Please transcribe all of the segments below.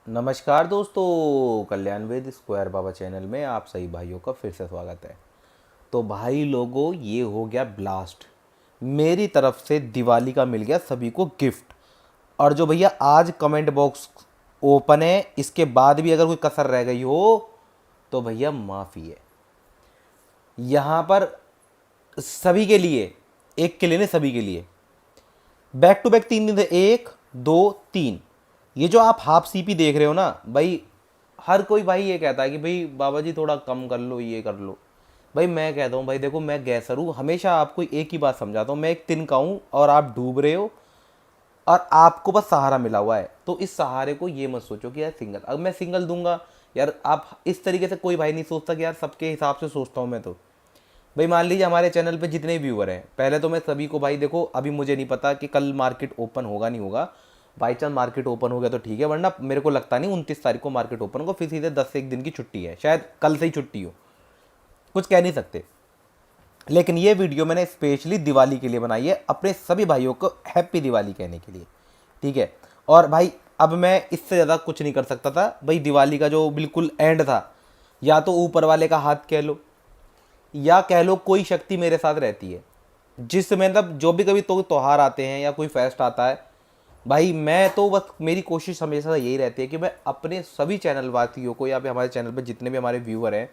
नमस्कार दोस्तों, कल्याण वेद स्क्वायर बाबा चैनल में आप सभी भाइयों का फिर से स्वागत है। तो भाई लोगों, ये हो गया ब्लास्ट। मेरी तरफ से दिवाली का मिल गया सभी को गिफ्ट। और जो भैया आज कमेंट बॉक्स ओपन है, इसके बाद भी अगर कोई कसर रह गई हो तो भैया माफ़ी है। यहाँ पर सभी के लिए, एक के लिए नहीं सभी के लिए बैक टू बैक 3 दिन थे, 1 2 3। ये जो आप हाफ सीपी देख रहे हो ना भाई, हर कोई भाई ये कहता है कि भाई बाबा जी थोड़ा कम कर लो, ये कर लो। भाई मैं कहता हूँ भाई देखो, मैं गैसर हूँ, हमेशा आपको एक ही बात समझाता हूँ। मैं एक तिनका हूँ और आप डूब रहे हो और आपको बस सहारा मिला हुआ है। तो इस सहारे को ये मत सोचो कि यार सिंगल, अब मैं सिंगल दूंगा यार। आप इस तरीके से कोई भाई नहीं सोचता कि यार सबके हिसाब से सोचता हूँ मैं। तो भाई मान लीजिए हमारे चैनल पे जितने व्यूअर हैं, पहले तो मैं सभी को भाई देखो, अभी मुझे नहीं पता कि कल मार्केट ओपन होगा नहीं होगा। बाई चांस मार्केट ओपन हो गया तो ठीक है, वरना मेरे को लगता नहीं 29 तारीख को मार्केट ओपन होगा। फिर सीधे 10 से 1 दिन की छुट्टी है, शायद कल से ही छुट्टी हो, कुछ कह नहीं सकते। लेकिन ये वीडियो मैंने स्पेशली दिवाली के लिए बनाई है, अपने सभी भाइयों को हैप्पी दिवाली कहने के लिए, ठीक है। और भाई अब मैं इससे ज़्यादा कुछ नहीं कर सकता था भाई। दिवाली का जो बिल्कुल एंड था, या तो ऊपर वाले का हाथ कह लो, या कह लो कोई शक्ति मेरे साथ रहती है। जिस मतलब जो भी कभी तो त्योहार आते हैं या कोई फेस्ट आता है, भाई मैं तो बस, मेरी कोशिश हमेशा यही रहती है कि मैं अपने सभी चैनल वासियों को, या फिर हमारे चैनल पर जितने भी हमारे व्यूअर हैं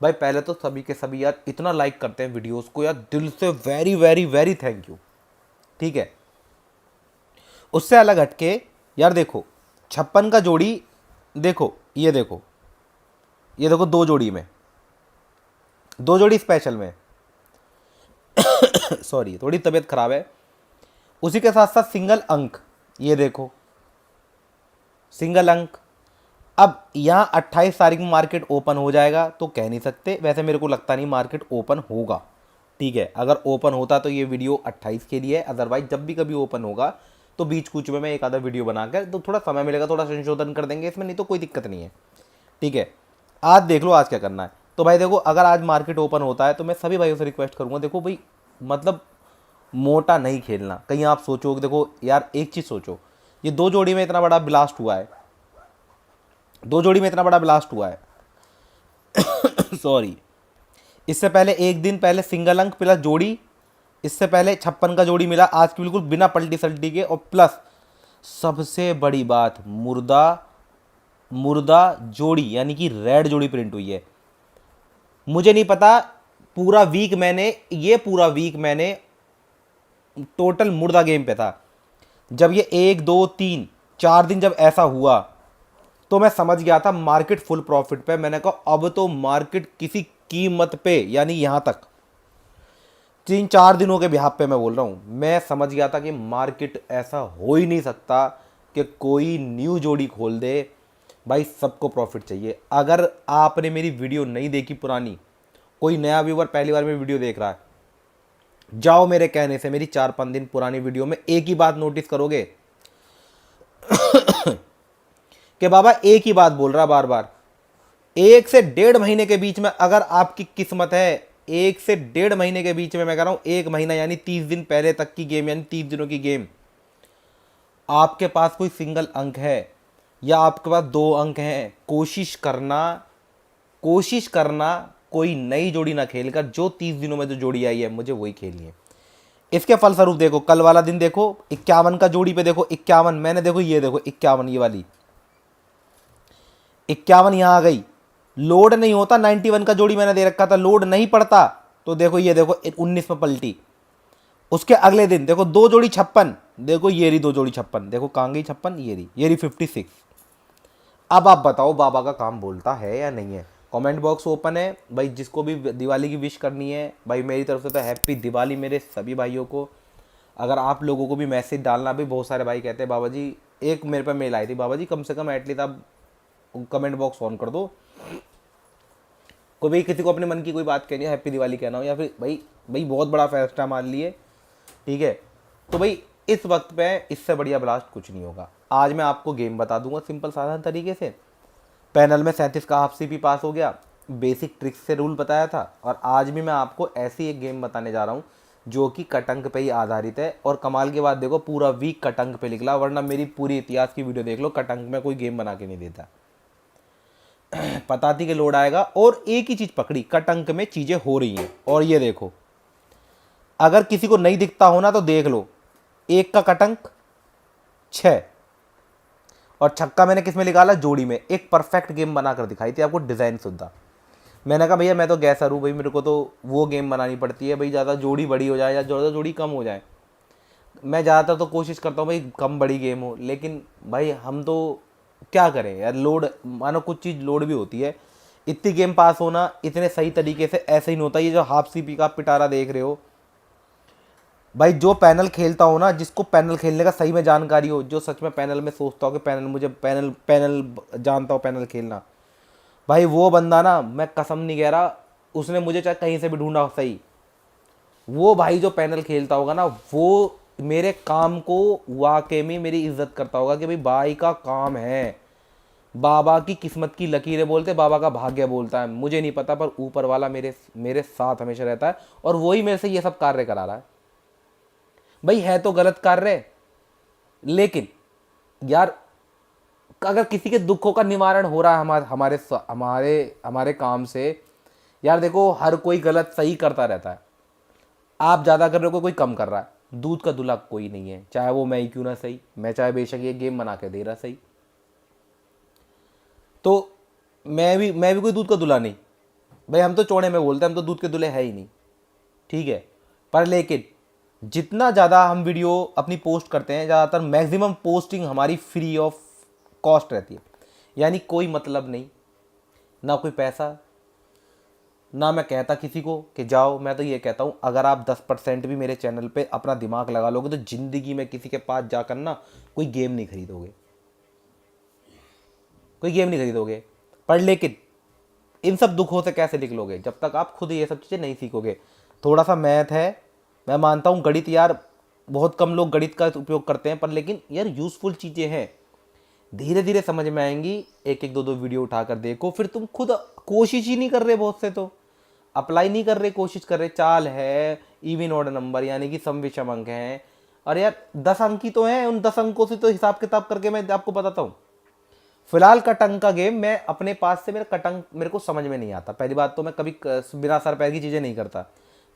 भाई, पहले तो सभी के सभी यार इतना लाइक करते हैं वीडियोस को यार, दिल से very very very thank you, ठीक है। उससे अलग हटके यार देखो, 56 का जोड़ी देखो, ये देखो, ये देखो, दो जोड़ी स्पेशल में सॉरी थोड़ी तबीयत खराब है। उसी के साथ साथ सिंगल अंक, ये देखो सिंगल अंक। अब यहाँ 28 तारीख में मार्केट ओपन हो जाएगा तो कह नहीं सकते, वैसे मेरे को लगता नहीं मार्केट ओपन होगा, ठीक है। अगर ओपन होता तो ये वीडियो 28 के लिए है, अदरवाइज जब भी कभी ओपन होगा तो बीच कुछ में मैं एक आधा वीडियो बनाकर, तो थोड़ा समय मिलेगा, थोड़ा संशोधन कर देंगे इसमें, नहीं तो कोई दिक्कत नहीं है, ठीक है। आज देख लो आज क्या करना है। तो भाई देखो, अगर आज मार्केट ओपन होता है तो मैं सभी भाइयों से रिक्वेस्ट करूंगा, देखो भाई मतलब मोटा नहीं खेलना। कहीं आप सोचो, देखो यार एक चीज़ सोचो, ये दो जोड़ी में इतना बड़ा ब्लास्ट हुआ है, दो जोड़ी में इतना बड़ा ब्लास्ट हुआ है सॉरी। इससे पहले एक दिन पहले सिंगल अंक प्लस जोड़ी, इससे पहले 56 का जोड़ी मिला आज की, बिल्कुल बिना पलटी सल्टी के। और प्लस सबसे बड़ी बात, मुर्दा मुर्दा जोड़ी, यानी कि रेड जोड़ी प्रिंट हुई है। मुझे नहीं पता, पूरा वीक मैंने टोटल मुर्दा गेम पे था। जब ये 1 2 3 4 दिन जब ऐसा हुआ तो मैं समझ गया था मार्केट फुल प्रॉफिट पे। मैंने कहा अब तो मार्केट किसी कीमत पे, यानी यहां तक 3 4 दिनों के बिहाफ पे मैं बोल रहा हूं, मैं समझ गया था कि मार्केट ऐसा हो ही नहीं सकता कि कोई न्यू जोड़ी खोल दे। भाई सबको प्रॉफिट चाहिए। अगर आपने मेरी वीडियो नहीं देखी पुरानी, कोई नया व्यूवर पहली बार मेरी वीडियो देख रहा है, जाओ मेरे कहने से मेरी 4 5 दिन पुरानी वीडियो में एक ही बात नोटिस करोगे कि बाबा एक ही बात बोल रहा बार बार। 1 से 1.5 महीने के बीच में अगर आपकी किस्मत है, 1 से 1.5 महीने के बीच में, मैं कह रहा हूं 1 महीना यानी 30 दिन पहले तक की गेम, यानी 30 दिनों की गेम, आपके पास कोई सिंगल अंक है या आपके पास 2 अंक हैं, कोशिश करना कोई नई जोड़ी ना खेलकर जो 30 दिनों में जो जोड़ी आई है मुझे वही खेलनी है। इसके फलस्वरूप देखो, कल वाला दिन देखो 51 का जोड़ी पे, देखो 51 मैंने, देखो ये देखो 51, ये वाली 51 यहां आ गई। लोड नहीं होता, 91 का जोड़ी मैंने दे रखा था, लोड नहीं पड़ता, तो देखो ये देखो 19 में पलटी। उसके अगले दिन देखो दो जोड़ी 56, देखो ये रही दो जोड़ी 56, देखो कहां गई 56, ये रही 56। अब आप बताओ बाबा का काम बोलता है या नहीं है। कमेंट बॉक्स ओपन है भाई, जिसको भी दिवाली की विश करनी है भाई, मेरी तरफ से तो हैप्पी दिवाली मेरे सभी भाइयों को। अगर आप लोगों को भी मैसेज डालना, भी बहुत सारे भाई कहते हैं बाबा जी, एक मेरे पे मेल आई थी, बाबा जी कम से कम एटलीस्ट आप कमेंट बॉक्स ऑन कर दो, कोई भी किसी को अपने मन की कोई बात कहनी है, हैप्पी दिवाली कहना हो, या फिर भाई भाई बहुत बड़ा फेस्ट है मान लिए, ठीक है। तो भाई इस वक्त पे इससे बढ़िया ब्लास्ट कुछ नहीं होगा। आज मैं आपको गेम बता दूंगा सिंपल साधारण तरीके से। पैनल में 37 का हाफ सीपी पास हो गया, बेसिक ट्रिक्स से रूल बताया था, और आज भी मैं आपको ऐसी एक गेम बताने जा रहा हूँ जो कि कटंक पे ही आधारित है। और कमाल की बात देखो, पूरा वीक कटंक पे निकला, वरना मेरी पूरी इतिहास की वीडियो देख लो, कटंक में कोई गेम बना के नहीं देता। पता थी कि लोड आएगा, और एक ही चीज़ पकड़ी, कटंक में चीज़ें हो रही हैं। और ये देखो, अगर किसी को नहीं दिखता हो ना तो देख लो, एक का कटंक 6 और छक्का मैंने किस में निकाला, जोड़ी में। एक परफेक्ट गेम बनाकर दिखाई थी आपको, डिज़ाइन सुद्धा। मैंने कहा भैया मैं तो गैसर हूँ भाई, मेरे को तो वो गेम बनानी पड़ती है भाई, ज़्यादा जोड़ी बड़ी हो जाए या ज़्यादा जोड़ी कम हो जाए। मैं ज़्यादातर तो कोशिश करता हूँ भाई कम बड़ी गेम हो, लेकिन भाई हम तो क्या करें यार, लोड मानो कुछ चीज़ लोड भी होती है। इतनी गेम पास होना इतने सही तरीके से ऐसे ही नहीं होता। ये जो हाफ सीपी का पिटारा देख रहे हो भाई, जो पैनल खेलता हो ना, जिसको पैनल खेलने का सही में जानकारी हो, जो सच में पैनल में सोचता हो कि पैनल मुझे पैनल पैनल जानता हो पैनल खेलना, भाई वो बंदा ना, मैं कसम नहीं कह रहा, उसने मुझे चाहे कहीं से भी ढूंढा हो सही, वो भाई जो पैनल खेलता होगा ना, वो मेरे काम को वाकई में मेरी इज्जत करता होगा कि भाई भाई का काम है। बाबा की किस्मत की लकीरें बोलते, बाबा का भाग्य बोलता है, मुझे नहीं पता, पर ऊपर वाला मेरे मेरे साथ हमेशा रहता है, और वही मेरे से ये सब कार्य करा रहा है। भाई है तो गलत कार्य, लेकिन यार अगर किसी के दुखों का निवारण हो रहा है हमारे हमारे हमारे हमारे काम से, यार देखो हर कोई गलत सही करता रहता है। आप ज़्यादा कर रहे हो, कोई कम कर रहा है, दूध का दूल्हा कोई नहीं है, चाहे वो मैं ही क्यों ना सही, मैं चाहे बेशक ये गेम बना के दे रहा सही, तो मैं भी कोई दूध का दूल्हा नहीं भाई। हम तो चौड़े में बोलते हैं, हम तो दूध के दूल्हे है ही नहीं, ठीक है। पर लेकिन जितना ज़्यादा हम वीडियो अपनी पोस्ट करते हैं, ज़्यादातर मैक्सिमम पोस्टिंग हमारी फ्री ऑफ कॉस्ट रहती है, यानी कोई मतलब नहीं, ना कोई पैसा, ना मैं कहता किसी को कि जाओ। मैं तो ये कहता हूँ, अगर आप 10% भी मेरे चैनल पे अपना दिमाग लगा लोगे तो ज़िंदगी में किसी के पास जाकर ना कोई गेम नहीं खरीदोगे, कोई गेम नहीं खरीदोगे। पर लेकिन इन सब दुखों से कैसे निकलोगे, जब तक आप खुद ये सब चीज़ें नहीं सीखोगे। थोड़ा सा मैथ है, मैं मानता हूँ गणित, यार बहुत कम लोग गणित का उपयोग करते हैं, पर लेकिन यार यूज़फुल चीज़ें हैं, धीरे धीरे समझ में आएंगी। एक एक दो दो वीडियो उठाकर देखो, फिर तुम खुद कोशिश ही नहीं कर रहे, बहुत से तो अप्लाई नहीं कर रहे, कोशिश कर रहे। चाल है, इवन ऑड नंबर यानी कि सम विषम अंक हैं, और यार 10 अंक ही तो हैं, उन 10 अंकों से तो हिसाब किताब करके मैं आपको बताता हूँ। फिलहाल कटंक का गेम मैं अपने पास से, मेरा कटंक मेरे को समझ में नहीं आता। पहली बात तो मैं कभी बिना सर पैर की चीज़ें नहीं करता।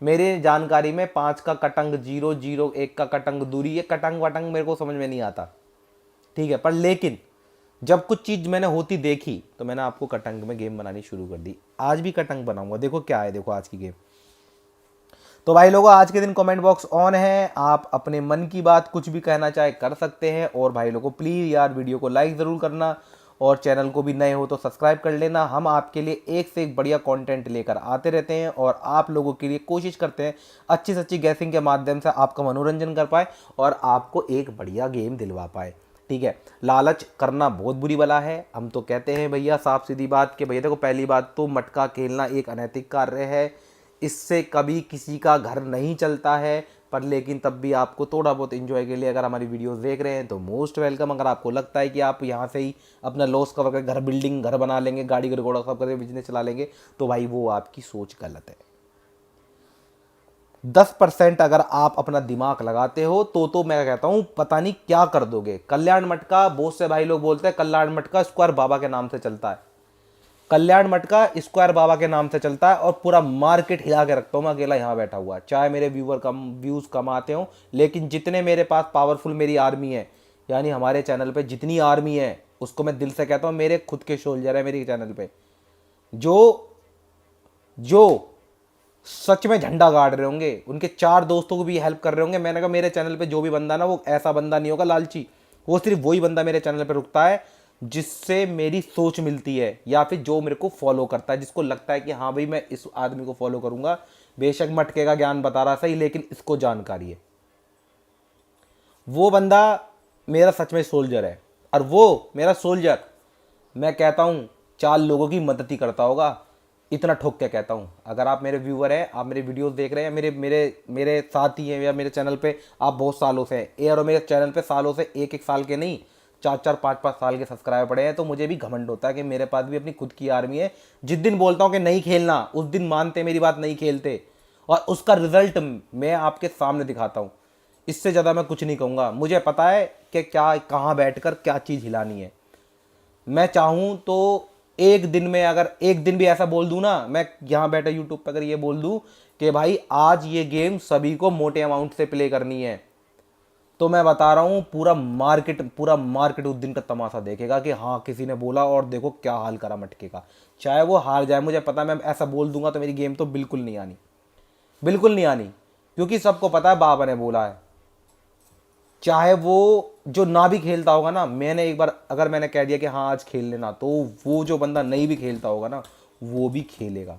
मेरे जानकारी में 5 का कटंक 0 0, 1 का कटंक दूरी, ये कटंक वटंक मेरे को समझ में नहीं आता, ठीक है। पर लेकिन जब कुछ चीज़ मैंने होती देखी तो मैंने आपको कटंक में गेम बनानी शुरू कर दी। आज भी कटंक बनाऊंगा, देखो क्या है, देखो आज की गेम। तो भाई लोगों, आज के दिन कमेंट बॉक्स ऑन है, आप अपने मन की बात कुछ भी कहना चाहे कर सकते हैं। और भाई लोगों प्लीज़ यार वीडियो को लाइक ज़रूर करना, और चैनल को भी नए हो तो सब्सक्राइब कर लेना। हम आपके लिए एक से एक बढ़िया कंटेंट लेकर आते रहते हैं, और आप लोगों के लिए कोशिश करते हैं अच्छी से अच्छी गैसिंग के माध्यम से आपका मनोरंजन कर पाए और आपको एक बढ़िया गेम दिलवा पाए, ठीक है। लालच करना बहुत बुरी बला है, हम तो कहते हैं भैया साफ सीधी बात कि भैया देखो, पहली बात तो मटका खेलना एक अनैतिक कार्य है, इससे कभी किसी का घर नहीं चलता है। पर लेकिन तब भी आपको थोड़ा बहुत एंजॉय के लिए अगर हमारी वीडियोस देख रहे हैं तो मोस्ट वेलकम। अगर आपको लगता है कि आप यहाँ से ही अपना लॉस कवर करके घर बिल्डिंग घर बना लेंगे, गाड़ी घोड़ा सब करके बिजनेस चला लेंगे, तो भाई वो आपकी सोच गलत है। 10% अगर आप अपना दिमाग लगाते हो तो मैं कहता हूँ पता नहीं क्या कर दोगे। कल्याण मटका, बहुत से भाई लोग बोलते हैं कल्याण मटका स्क्वायर बाबा के नाम से चलता है। कल्याण मटका स्क्वायर बाबा के नाम से चलता है, और पूरा मार्केट हिला के रखता हूँ मैं अकेला यहाँ बैठा हुआ। चाहे मेरे व्यूज़ कम आते हों, लेकिन जितने मेरे पास पावरफुल मेरी आर्मी है, यानी हमारे चैनल पे जितनी आर्मी है, उसको मैं दिल से कहता हूँ मेरे खुद के सोल्जर है मेरे चैनल पे, जो जो सच में झंडा गाड़ रहे होंगे, उनके 4 दोस्तों को भी हेल्प कर रहे होंगे। मैंने कहा मेरे चैनल पे जो भी बंदा ना, वो ऐसा बंदा नहीं होगा लालची, वो सिर्फ वही बंदा मेरे चैनल पे रुकता है जिससे मेरी सोच मिलती है, या फिर जो मेरे को फॉलो करता है, जिसको लगता है कि हाँ भाई मैं इस आदमी को फॉलो करूंगा, बेशक मटके का ज्ञान बता रहा सही, लेकिन इसको जानकारी है। वो बंदा मेरा सच में सोल्जर है, और वो मेरा सोल्जर मैं कहता हूँ 4 लोगों की मदद ही करता होगा, इतना ठोक के कहता हूँ। अगर आप मेरे व्यूअर हैं, आप मेरे वीडियोस देख रहे हैं, मेरे मेरे मेरे साथी हैं, या मेरे चैनल पे आप बहुत सालों से हैं और मेरे चैनल पे सालों से, एक एक साल के नहीं 4 4 5 5 साल के सब्सक्राइबर पड़े हैं, तो मुझे भी घमंड होता है कि मेरे पास भी अपनी खुद की आर्मी है। जिस दिन बोलता हूँ कि नहीं खेलना, उस दिन मानते मेरी बात, नहीं खेलते। और उसका रिजल्ट मैं आपके सामने दिखाता हूँ। इससे ज़्यादा मैं कुछ नहीं कहूँगा। मुझे पता है कि क्या कहाँ बैठकर क्या चीज़ हिलानी है। मैं चाहूँ तो एक दिन में, अगर एक दिन भी ऐसा बोल दूँ ना, मैं यहाँ बैठे यूट्यूब पर अगर ये बोल दूँ कि भाई आज ये गेम सभी को मोटे अमाउंट से प्ले करनी है, तो मैं बता रहा हूँ पूरा मार्केट उस दिन का तमाशा देखेगा कि हाँ किसी ने बोला और देखो क्या हाल करा मटके का। चाहे वो हार जाए, मुझे पता है मैं ऐसा बोल दूंगा तो मेरी गेम तो बिल्कुल नहीं आनी, बिल्कुल नहीं आनी, क्योंकि सबको पता है बाबा ने बोला है। चाहे वो जो ना भी खेलता होगा ना, मैंने एक बार अगर मैंने कह दिया कि हाँ आज खेल लेना, तो वो जो बंदा नहीं भी खेलता होगा ना वो भी खेलेगा।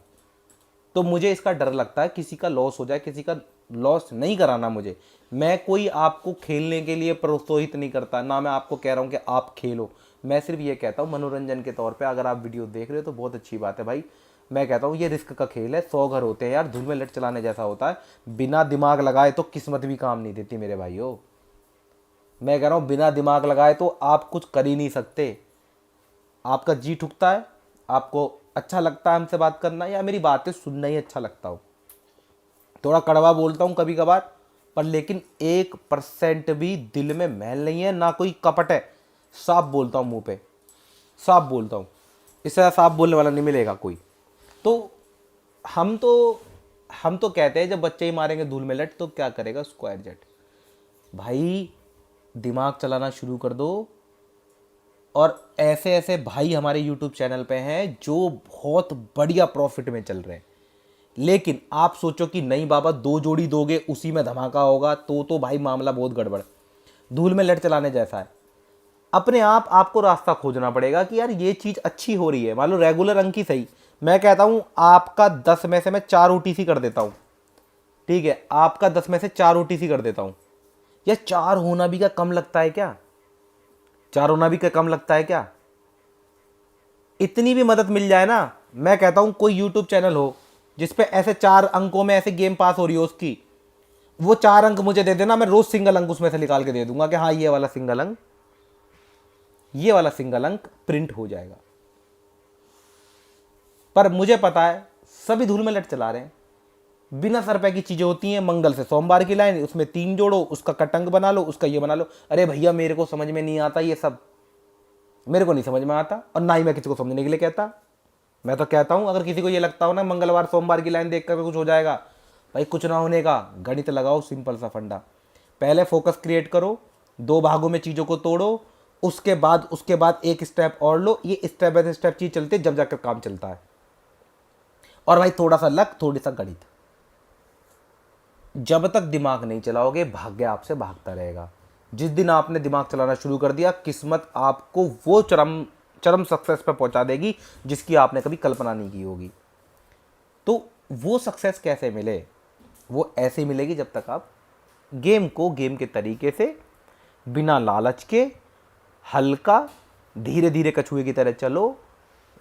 तो मुझे इसका डर लगता है किसी का लॉस हो जाए, किसी का लॉस नहीं कराना मुझे। मैं कोई आपको खेलने के लिए प्रोत्साहित नहीं करता, ना मैं आपको कह रहा हूँ कि आप खेलो। मैं सिर्फ ये कहता हूँ मनोरंजन के तौर पे अगर आप वीडियो देख रहे हो तो बहुत अच्छी बात है भाई। मैं कहता हूँ ये रिस्क का खेल है, 100 घर होते हैं यार, धुल में लट चलाने जैसा होता है। बिना दिमाग लगाए तो किस्मत भी काम नहीं देती मेरे भाइयों। मैं कह रहा हूँ बिना दिमाग लगाए तो आप कुछ कर ही नहीं सकते। आपका जी ठुकता है, आपको अच्छा लगता है हमसे बात करना या मेरी बातें सुनना ही अच्छा लगता हो। थोड़ा कड़वा बोलता हूँ कभी कभार, पर लेकिन 1% भी दिल में मैल नहीं है, ना कोई कपट है। साफ बोलता हूँ मुंह पे, साफ बोलता हूँ। इससे साफ बोलने वाला नहीं मिलेगा कोई। तो हम तो हम तो कहते हैं जब बच्चे ही मारेंगे धूल में लट तो क्या करेगा स्क्वायर जेट। भाई दिमाग चलाना शुरू कर दो। और ऐसे ऐसे भाई हमारे यूट्यूब चैनल पे हैं जो बहुत बढ़िया प्रॉफिट में चल रहे हैं। लेकिन आप सोचो कि नहीं बाबा 2 जोड़ी दोगे उसी में धमाका होगा, तो भाई मामला बहुत गड़बड़, धूल में लट चलाने जैसा है। अपने आप आपको रास्ता खोजना पड़ेगा कि यार ये चीज़ अच्छी हो रही है। मान लो रेगुलर अंक ही सही, मैं कहता हूँ आपका 10 में से मैं 4 OTC कर देता हूँ, ठीक है, आपका 10 में से 4 OTC कर देता हूँ। या 4 होना भी क्या कम लगता है क्या? 4 होना भी क्या कम लगता है क्या? इतनी भी मदद मिल जाए ना, मैं कहता हूं कोई यूट्यूब चैनल हो जिसपे ऐसे 4 अंकों में ऐसे गेम पास हो रही हो उसकी, वो 4 अंक मुझे दे देना, मैं रोज सिंगल अंक उसमें से निकाल के दे दूंगा कि हाँ ये वाला सिंगल अंक प्रिंट हो जाएगा। पर मुझे पता है सभी धूल में लट चला रहे हैं। बिना सर पे की चीजें होती हैं, मंगल से सोमवार की लाइन, उसमें 3 जोड़ो, उसका कटंग बना लो, उसका ये बना लो। अरे भैया मेरे को समझ में नहीं आता ये सब, मेरे को नहीं समझ में आता और ना ही मैं किसी को समझने के लिए कहता। मैं तो कहता हूं अगर किसी को ये लगता हो ना मंगलवार सोमवार की लाइन देख कर कुछ हो जाएगा, भाई कुछ ना होने का। गणित लगाओ, सिंपल सा फंडा। पहले फोकस क्रिएट करो, 2 भागों में चीज़ों को तोड़ो, उसके बाद एक स्टेप और लो। ये स्टेप बाय स्टेप चीज़ चलती है, जब जाकर काम चलता है। और भाई थोड़ा सा लक, थोड़ी सा गणित। जब तक दिमाग नहीं चलाओगे भाग्य आपसे भागता रहेगा। जिस दिन आपने दिमाग चलाना शुरू कर दिया, किस्मत आपको वो चरम चरम सक्सेस पर पहुंचा देगी जिसकी आपने कभी कल्पना नहीं की होगी। तो वो सक्सेस कैसे मिले? वो ऐसे मिलेगी जब तक आप गेम को गेम के तरीके से, बिना लालच के, हल्का, धीरे धीरे कछुए की तरह चलो।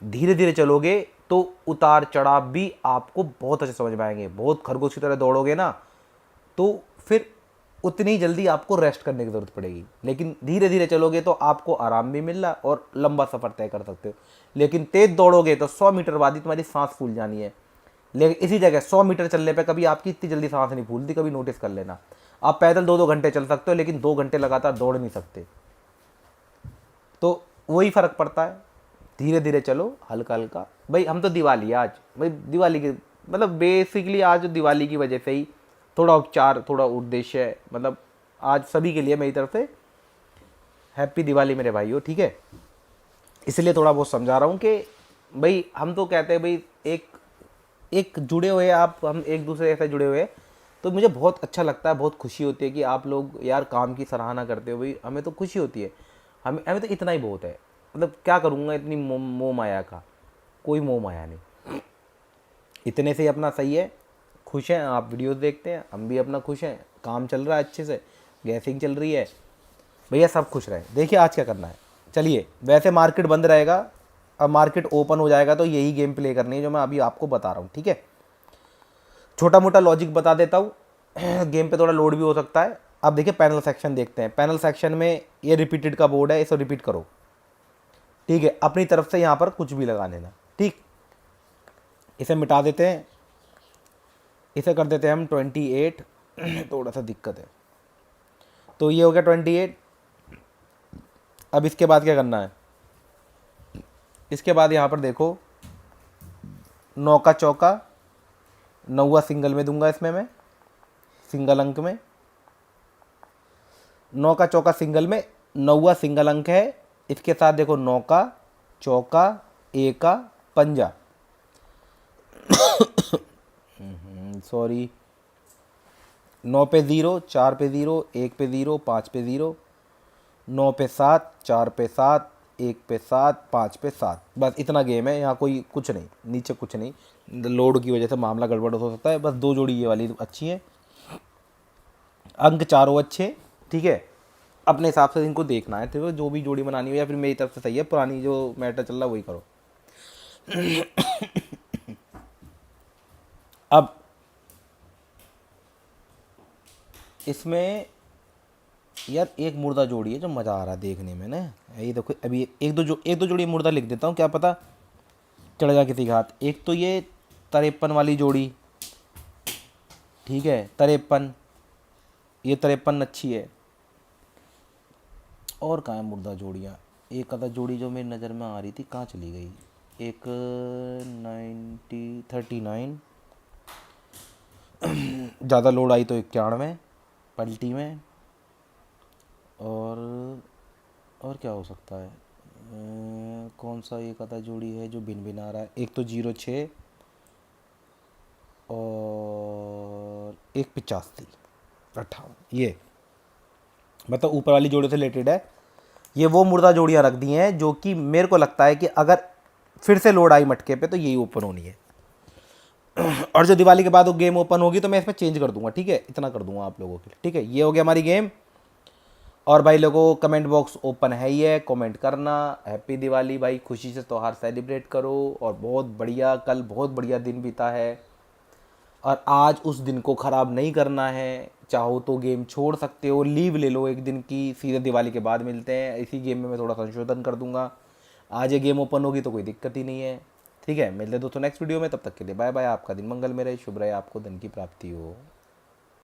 धीरे धीरे चलोगे तो उतार चढ़ाव भी आपको बहुत अच्छे समझ में आएंगे। बहुत खरगोश की तरह दौड़ोगे ना तो फिर उतनी जल्दी आपको रेस्ट करने की ज़रूरत पड़ेगी। लेकिन धीरे धीरे चलोगे तो आपको आराम भी मिल रहा और लंबा सफ़र तय कर सकते हो। लेकिन तेज़ दौड़ोगे तो 100 मीटर बाद ही तुम्हारी सांस फूल जानी है। लेकिन इसी जगह 100 मीटर चलने पे कभी आपकी इतनी जल्दी सांस नहीं फूलती, कभी नोटिस कर लेना। आप पैदल 2-2 घंटे चल सकते हो लेकिन 2 घंटे लगातार दौड़ नहीं सकते। तो वही फ़र्क पड़ता है। धीरे धीरे चलो, हल्का हल्का। भाई हम तो दिवाली है आज, भाई दिवाली के मतलब बेसिकली आज दिवाली की वजह से ही थोड़ा उपचार, थोड़ा उद्देश्य है। मतलब आज सभी के लिए मेरी तरफ से हैप्पी दिवाली मेरे भाइयों, ठीक है। इसलिए थोड़ा बहुत समझा रहा हूँ कि भाई हम तो कहते हैं भाई एक एक जुड़े हुए आप, हम एक दूसरे से जुड़े हुए हैं। तो मुझे बहुत अच्छा लगता है, बहुत खुशी होती है कि आप लोग यार काम की सराहना करते हो। भाई हमें तो खुशी होती है, हमें तो इतना ही बहुत है। मतलब क्या करूँगा इतनी मोह माया का, कोई मोह माया नहीं। इतने से ही अपना सही है, खुश हैं आप, वीडियोस देखते हैं, हम भी अपना खुश हैं, काम चल रहा है अच्छे से, गैसिंग चल रही है, भैया सब खुश रहे। देखिए आज क्या करना है। चलिए, वैसे मार्केट बंद रहेगा, अब मार्केट ओपन हो जाएगा तो यही गेम प्ले करनी है जो मैं अभी आपको बता रहा हूँ, ठीक है। छोटा मोटा लॉजिक बता देता हूँ, गेम पे थोड़ा लोड भी हो सकता है। अब देखिए पैनल सेक्शन देखते हैं। पैनल सेक्शन में ये रिपीटेड का बोर्ड है, इसे रिपीट करो, ठीक है। अपनी तरफ से यहाँ पर कुछ भी लगा लेना, ठीक। इसे मिटा देते हैं। इसे कर देते हैं हम 28। थोड़ा सा दिक्कत है। तो ये हो गया 28। अब इसके बाद क्या करना है, इसके बाद यहाँ पर देखो 9 का चौका, 9वां सिंगल में दूंगा इसमें मैं, सिंगल अंक में 9 का चौका सिंगल में, 9वां सिंगल अंक है। इसके साथ देखो 9 का चौका, ए का पंजा, सॉरी 9 पे 0, 4 पे 0, 1 पे 0, 5 पे 0, 9 पे 7, 4 पे 7, 1 पे 7, 5 पे 7। बस इतना गेम है, यहाँ कोई कुछ नहीं, नीचे कुछ नहीं। लोड की वजह से मामला गड़बड़ हो सकता है। बस 2 जोड़ी ये वाली अच्छी है, अंक चारों अच्छे, ठीक है। अपने हिसाब से इनको देखना है, तो जो भी जोड़ी बनानी हो, या फिर मेरी तरफ से सही है, पुरानी जो मैटर चल रहा है वही करो। अब इसमें यार एक मुर्दा जोड़ी है जो मज़ा आ रहा है देखने में ना। ये देखो अभी एक दो जोड़ी मुर्दा लिख देता हूँ, क्या पता चढ़ेगा किसी का हाथ। एक तो ये 53 वाली जोड़ी, ठीक है 53, ये 53 अच्छी है। और कहाँ है मुर्दा जोड़ियाँ, एक आधा जोड़ी जो मेरी नज़र में आ रही थी कहाँ चली गई। एक 39 ज़्यादा लोड आई तो 91 पलटी में। और क्या हो सकता है, कौन सा एक आधा जोड़ी है जो भिन भिन आ रहा है। एक तो 06 और एक 85 58, ये मतलब ऊपर वाली जोड़ी से रिलेटेड है। ये वो मुर्दा जोड़ियाँ रख दी हैं जो कि मेरे को लगता है कि अगर फिर से लोड आई मटके पे तो यही ओपन होनी है। और जो दिवाली के बाद वो गेम ओपन होगी तो मैं इसमें चेंज कर दूंगा, ठीक है, इतना कर दूंगा आप लोगों के लिए, ठीक है। ये हो गया हमारी गेम। और भाई लोगों कमेंट बॉक्स ओपन है ही है, कमेंट करना। हैप्पी दिवाली भाई, खुशी से त्यौहार सेलिब्रेट करो। और बहुत बढ़िया, कल बहुत बढ़िया दिन बीता है और आज उस दिन को ख़राब नहीं करना है। चाहो तो गेम छोड़ सकते हो, लीव ले लो एक दिन की, सीधे दिवाली के बाद मिलते हैं। इसी गेम में मैं थोड़ा संशोधन कर दूंगा। आज ये गेम ओपन होगी तो कोई दिक्कत ही नहीं है, ठीक है। मिलते हैं दोस्तों नेक्स्ट वीडियो में, तब तक के लिए बाय बाय। आपका दिन मंगल में रहे, शुभ रहे, आपको धन की प्राप्ति हो।